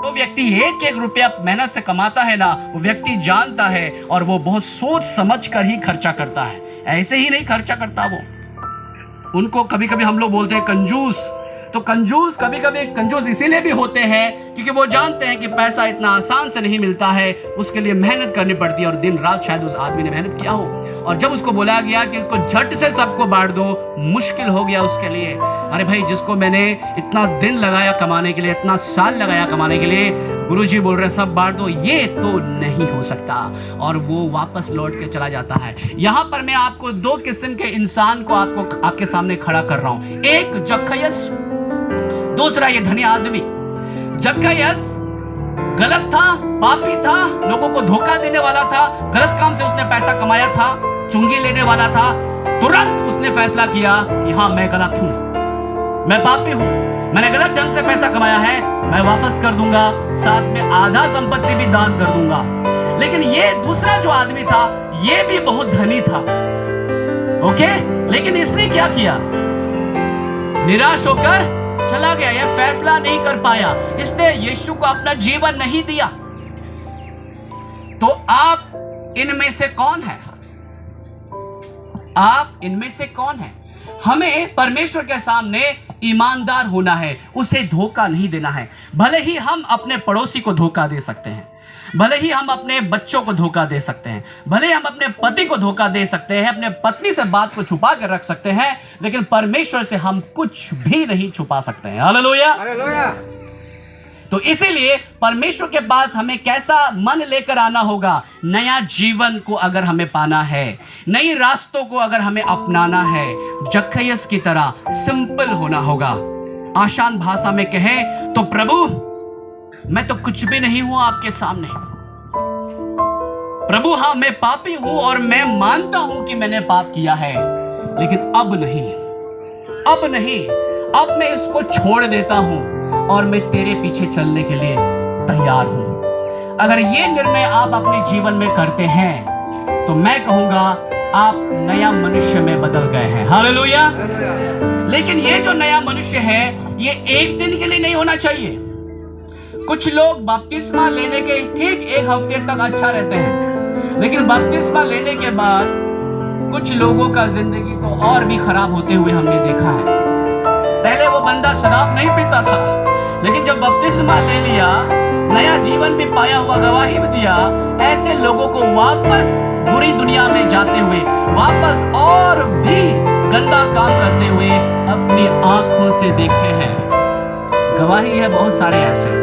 वो व्यक्ति एक एक रुपया मेहनत से कमाता है ना, वो व्यक्ति जानता है और वो बहुत सोच समझ कर ही खर्चा करता है, ऐसे ही नहीं खर्चा करता वो। उनको कभी कभी हम लोग बोलते हैं कंजूस। तो कंजूस कभी कभी कंजूस इसीलिए भी होते हैं क्योंकि वो जानते हैं कि पैसा इतना आसान से नहीं मिलता है, उसके लिए मेहनत करनी पड़ती है और दिन रात शायद उस आदमी ने मेहनत किया हो। और जब उसको बोला गया कि इसको झट से सबको बांट दो, मुश्किल हो गया उसके लिए। अरे भाई, जिसको मैंने इतना दिन लगाया कमाने के लिए, इतना साल लगाया कमाने के लिए, गुरुजी बोल रहे हैं सब बांट दो, ये तो नहीं हो सकता। और वो वापस लौट के चला जाता है। यहां पर मैं आपको दो किस्म के इंसान को आपके सामने खड़ा कर रहा हूं। एक जक्कयस, दूसरा ये धनी आदमी। जक्कयस गलत था, पापी था, लोगों को धोखा देने वाला था, गलत काम से उसने पैसा कमाया था, चुंगी लेने वाला था। तुरंत उसने फैसला किया कि हाँ, मैं गलत हूं, मैं पापी हूं, मैंने गलत ढंग से पैसा कमाया है, मैं वापस कर दूंगा, साथ में आधा संपत्ति भी दान कर दूंगा। लेकिन ये दूसरा जो आदमी था, ये भी बहुत धनी था, ओके। लेकिन इसने क्या किया? निराश होकर चला गया, यह फैसला नहीं कर पाया, इसने यीशु को अपना जीवन नहीं दिया। तो आप इनमें से कौन है? आप इनमें से कौन है? हमें परमेश्वर के सामने ईमानदार होना है, उसे धोखा नहीं देना है। भले ही हम अपने पड़ोसी को धोखा दे सकते हैं, भले ही हम अपने बच्चों को धोखा दे सकते हैं, भले ही हम अपने पति को धोखा दे सकते हैं, अपने पत्नी से बात को छुपा कर रख सकते हैं, लेकिन परमेश्वर से हम कुछ भी नहीं छुपा सकते हैं। Hallelujah, hallelujah. तो इसीलिए परमेश्वर के पास हमें कैसा मन लेकर आना होगा? नया जीवन को अगर हमें पाना है, नई रास्तों को अगर हमें अपनाना है, जक्कयस की तरह सिंपल होना होगा। आसान भाषा में कहें तो, प्रभु मैं तो कुछ भी नहीं हूं आपके सामने। प्रभु हाँ, मैं पापी हूं और मैं मानता हूं कि मैंने पाप किया है, लेकिन अब नहीं, अब नहीं, अब मैं इसको छोड़ देता हूं और मैं तेरे पीछे चलने के लिए तैयार हूं। अगर ये निर्णय आप अपने जीवन में करते हैं तो मैं कहूंगा आप नया मनुष्य में बदल गए हैं। हालेलुया। लेकिन ये जो नया मनुष्य है, ये एक दिन के लिए नहीं होना चाहिए। कुछ लोग बपतिस्मा लेने के ठीक एक हफ्ते तक अच्छा रहते हैं, लेकिन बपतिस्मा लेने के बाद कुछ लोगों का जिंदगी तो और भी खराब होते हुए हमने देखा है। पहले वो बंदा शराब नहीं पीता था, लेकिन जब बपतिस्मा ले लिया, नया जीवन भी पाया हुआ, गवाही भी दिया, ऐसे लोगों को वापस बुरी दुनिया में जाते हुए, वापस और भी गंदा काम करते हुए अपनी आंखों से देखे हैं। गवाही है बहुत सारे ऐसे।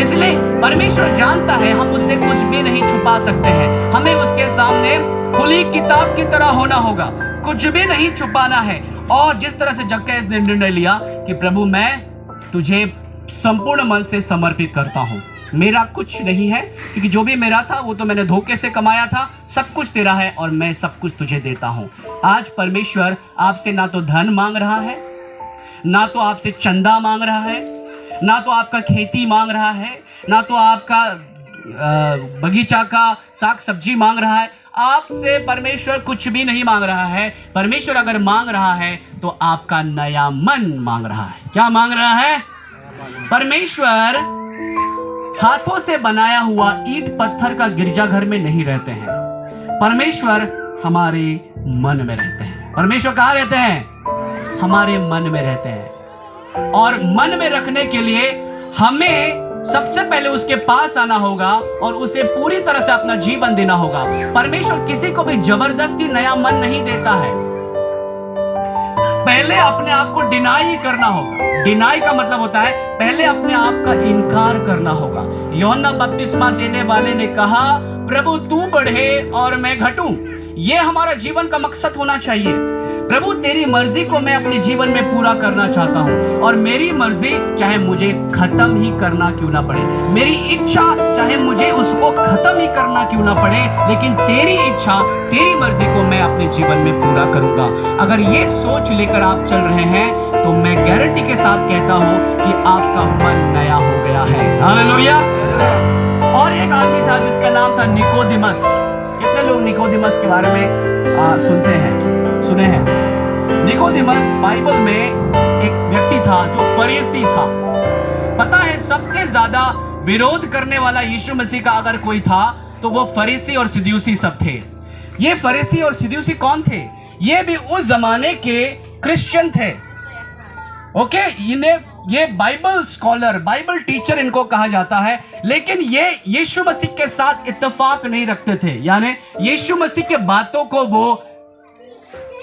इसलिए परमेश्वर जानता है हम उससे कुछ भी नहीं छुपा सकते हैं, हमें उसके सामने खुली किताब की तरह होना होगा, कुछ भी नहीं छुपाना है। और जिस तरह से जक्कयस ने निर्णय लिया कि प्रभु मैं तुझे संपूर्ण मन से समर्पित करता हूं, मेरा कुछ नहीं है, क्योंकि जो भी मेरा था वो तो मैंने धोखे से कमाया था, सब कुछ तेरा है और मैं सब कुछ तुझे देता हूं। आज परमेश्वर आपसे ना तो धन मांग रहा है, ना तो आपसे चंदा मांग रहा है, ना तो आपका खेती मांग रहा है, ना तो आपका बगीचा का साग सब्जी मांग रहा है। आपसे परमेश्वर कुछ भी नहीं मांग रहा है। परमेश्वर अगर मांग रहा है तो आपका नया मन मांग रहा है। क्या मांग रहा है? परमेश्वर हाथों से बनाया हुआ ईंट पत्थर का गिरजाघर में नहीं रहते हैं, परमेश्वर हमारे मन में रहते हैं। परमेश्वर कहाँ रहते हैं? हमारे मन में रहते हैं। और मन में रखने के लिए हमें सबसे पहले उसके पास आना होगा और उसे पूरी तरह से अपना जीवन देना होगा। परमेश्वर किसी को भी जबरदस्ती नया मन नहीं देता है। पहले अपने आप को डिनाई करना होगा। डिनाई का मतलब होता है पहले अपने आप का इनकार करना होगा। यूहन्ना बपतिस्मा देने वाले ने कहा, प्रभु तू बढ़े और मैं घटूं। यह हमारा जीवन का मकसद होना चाहिए। प्रभु तेरी मर्जी को मैं अपने जीवन में पूरा करना चाहता हूँ, और मेरी मर्जी चाहे मुझे खत्म ही करना क्यों ना पड़े, मेरी इच्छा चाहे मुझे उसको खत्म ही करना क्यों ना पड़े, लेकिन तेरी इच्छा, तेरी मर्जी को मैं अपने जीवन में पूरा करूंगा। अगर ये सोच लेकर आप चल रहे हैं तो मैं गारंटी के साथ कहता हूँ कि आपका मन नया हो गया है। हालेलुया। और एक आदमी था जिसका नाम था निकोदिमस। कितने लोग निकोदिमस के बारे में सुने हैं? निकोदिमस बाइबल में एक व्यक्ति था जो फरीसी था। पता है सबसे ज्यादा विरोध करने वाला यीशु मसीह का अगर कोई था तो वो फरीसी और सदूसी सब थे। ये फरीसी और सदूसी कौन थे? ये भी उस जमाने के क्रिश्चियन थे। ओके, इन्हें ये बाइबल स्कॉलर, बाइबल टीचर इनको कहा जाता है, लेकिन ये यीशु मसीह के साथ इत्तेफाक नहीं रखते थे। यानी यीशु मसीह के बातों को वो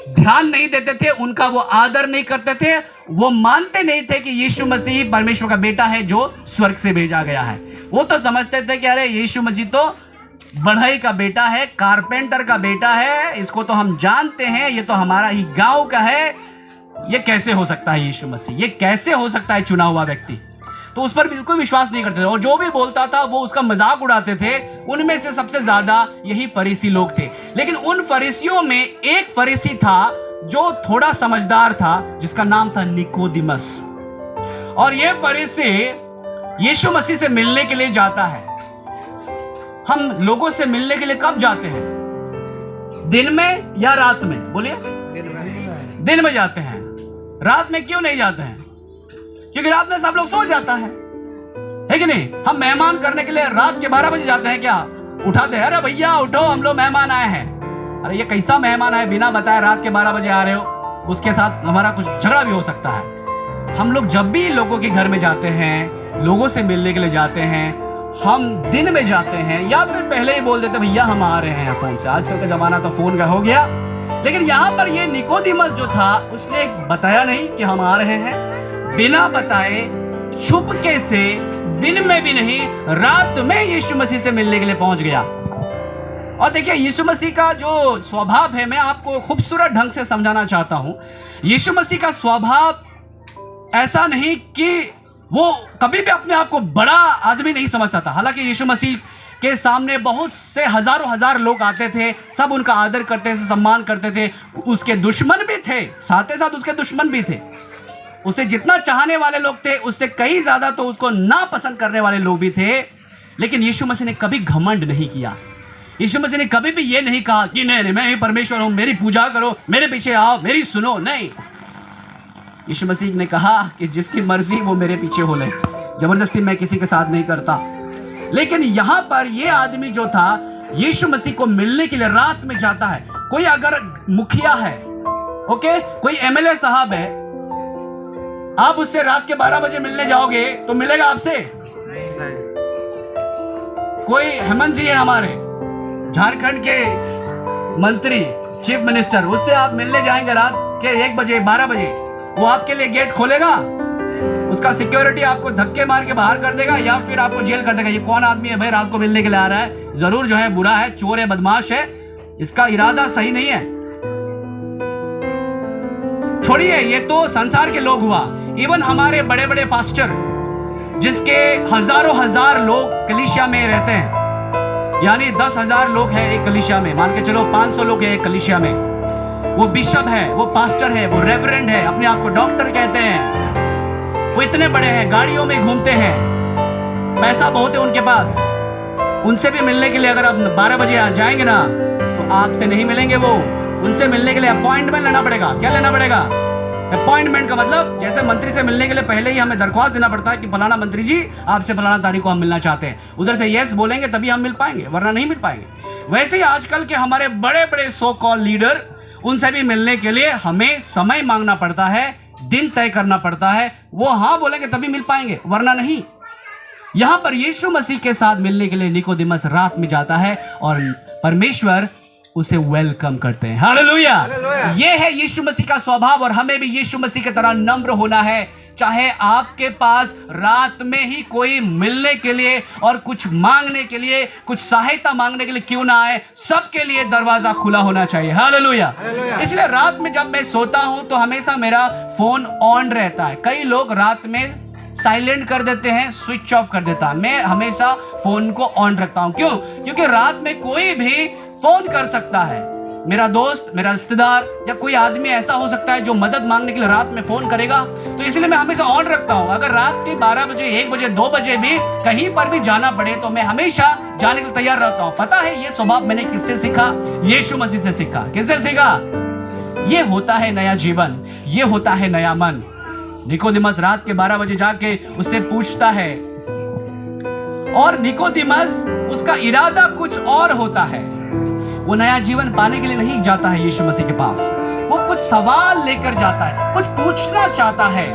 ध्यान नहीं देते थे, उनका वो आदर नहीं करते थे, वो मानते नहीं थे कि यीशु मसीह परमेश्वर का बेटा है जो स्वर्ग से भेजा गया है। वो तो समझते थे कि अरे यीशु मसीह तो बढ़ई का बेटा है, कारपेंटर का बेटा है, इसको तो हम जानते हैं, ये तो हमारा ही गांव का है, ये कैसे हो सकता है यीशु मसीह, ये कैसे हो सकता है चुना हुआ व्यक्ति। तो उस पर बिल्कुल विश्वास नहीं करते थे और जो भी बोलता था वो उसका मजाक उड़ाते थे। उनमें से सबसे ज्यादा यही फरीसी लोग थे। लेकिन उन फरीसियों में एक फरीसी था जो थोड़ा समझदार था, जिसका नाम था निकोदिमस। और ये फरीसी यीशु मसीह से मिलने के लिए जाता है। हम लोगों से मिलने के लिए कब जाते हैं? दिन में या रात में? बोलिए। दिन में जाते हैं। रात में क्यों नहीं जाते हैं? क्योंकि रात में सब लोग सो जाता है कि नहीं? हम मेहमान करने के लिए रात के 12 बजे जाते हैं क्या? उठाते हैं, अरे भैया उठो, हम लोग मेहमान आए हैं। अरे ये कैसा मेहमान आए, बिना बताए रात के 12 बजे आ रहे हो? उसके साथ हमारा कुछ झगड़ा भी हो सकता है। हम लोग जब भी लोगों के घर में जाते हैं, लोगों से मिलने के लिए जाते हैं, हम दिन में जाते हैं या फिर पहले ही बोल देते भैया हम आ रहे हैं फोन से। आजकल का जमाना तो फोन का हो गया। लेकिन यहां पर ये निकोदिमस जो था उसने बताया नहीं कि हम आ रहे हैं, बिना बताए चुपके से दिन में भी नहीं रात में यीशु मसीह से मिलने के लिए पहुंच गया। और देखिए यीशु मसीह का जो स्वभाव है, मैं आपको खूबसूरत ढंग से समझाना चाहता हूं। यीशु मसीह का स्वभाव ऐसा नहीं कि वो कभी भी अपने आप को बड़ा आदमी नहीं समझता था। हालांकि यीशु मसीह के सामने बहुत से हजारों हजार लोग आते थे, सब उनका आदर करते थे, सम्मान करते थे। उसके दुश्मन भी थे, साथ ही साथ उसके दुश्मन भी थे। उसे जितना चाहने वाले लोग थे उससे कई ज्यादा तो उसको नापसंद करने वाले लोग भी थे। लेकिन यीशु मसीह ने कभी घमंड नहीं किया। यीशु मसीह ने कभी भी ये नहीं कहा कि नहीं मैं ही परमेश्वर हूं, मेरी पूजा करो, मेरे पीछे आओ, मेरी सुनो। नहीं, यीशु मसीह ने कहा कि जिसकी मर्जी वो मेरे पीछे हो ले, जबरदस्ती मैं किसी के साथ नहीं करता। लेकिन यहां पर ये आदमी जो था यीशु मसीह को मिलने के लिए रात में जाता है। कोई अगर मुखिया है, ओके, कोई एमएलए साहब है, आप उससे रात के 12 बजे मिलने जाओगे तो मिलेगा आपसे? कोई हेमंत जी है हमारे झारखंड के मंत्री, चीफ मिनिस्टर, उससे आप मिलने जाएंगे रात के 1 बजे 12 बजे, वो आपके लिए गेट खोलेगा? उसका सिक्योरिटी आपको धक्के मार के बाहर कर देगा या फिर आपको जेल कर देगा? ये कौन आदमी है भाई रात को मिलने के लिए आ रहा है? जरूर जो है बुरा है, चोर है, बदमाश है, इसका इरादा सही नहीं है। छोड़िए, ये तो संसार के लोग हुआ। इवन हमारे बड़े बड़े पास्टर जिसके हजारों हजार लोग कलीसिया में रहते हैं, यानी 10,000 लोग हैं एक कलीसिया में, मान के चलो 500 लोग हैं एक कलीसिया में, वो बिशप है, वो पास्टर है, वो रेवरेंड है, अपने आप को डॉक्टर कहते हैं, वो इतने बड़े हैं, गाड़ियों में घूमते हैं, पैसा बहुत है उनके पास। उनसे भी मिलने के लिए अगर आप 12 बजे जाएंगे ना तो आपसे नहीं मिलेंगे। वो उनसे मिलने के लिए अपॉइंटमेंट लेना पड़ेगा। क्या लेना पड़ेगा? अपॉइंटमेंट का मतलब जैसे मंत्री से मिलने के लिए पहले ही हमें दरख्वास्त देना पड़ता है कि फलाना मंत्री जी आपसे फलाना तारीख को हम मिलना चाहते हैं। उधर से यस बोलेंगे तभी हम मिल पाएंगे, वरना नहीं मिल पाएंगे। वैसे ही आजकल के हमारे बड़े बड़े सो कॉल लीडर, उनसे भी मिलने के लिए हमें समय मांगना पड़ता है, दिन तय करना पड़ता है। वो हाँ बोलेंगे तभी मिल पाएंगे, वरना नहीं। यहां पर यीशु मसीह के साथ मिलने के लिए निकोदिमस रात में जाता है और परमेश्वर उसे वेलकम करते हैं। हालेलुया। ये है यीशु मसीह का स्वभाव और हमें भी यीशु मसीह की तरह नम्र होना है। चाहे आपके पास रात में ही कोई मिलने के लिए और कुछ मांगने के लिए, कुछ सहायता मांगने के लिए क्यों ना आए, सबके लिए दरवाजा खुला होना चाहिए। हालेलुया। इसलिए रात में जब मैं सोता हूं तो हमेशा मेरा फोन ऑन रहता है। कई लोग रात में साइलेंट कर देते हैं, स्विच ऑफ कर देता है। मैं हमेशा फोन को ऑन रखता हूं। क्यों? क्योंकि रात में कोई भी फोन कर सकता है। मेरा दोस्त, मेरा रिश्तेदार या कोई आदमी ऐसा हो सकता है जो मदद मांगने के लिए रात में फोन करेगा। तो इसलिए मैं हमेशा ऑन रखता हूं। अगर रात के 12 बजे, 1 बजे, 2 बजे भी कहीं पर भी जाना पड़े तो मैं हमेशा जाने के लिए तैयार रहता हूं। पता है ये स्वभाव मैंने किससे सीखा? यीशु मसीह से सीखा। किससे सीखा? ये होता है नया जीवन, ये होता है नया मन। निकोदेमस रात के 12 बजे जाके उससे पूछता है, और निकोदेमस उसका इरादा कुछ और होता है। वो नया जीवन पाने के लिए नहीं जाता है यीशु मसीह के पास, वो कुछ सवाल लेकर जाता है, कुछ पूछना चाहता है।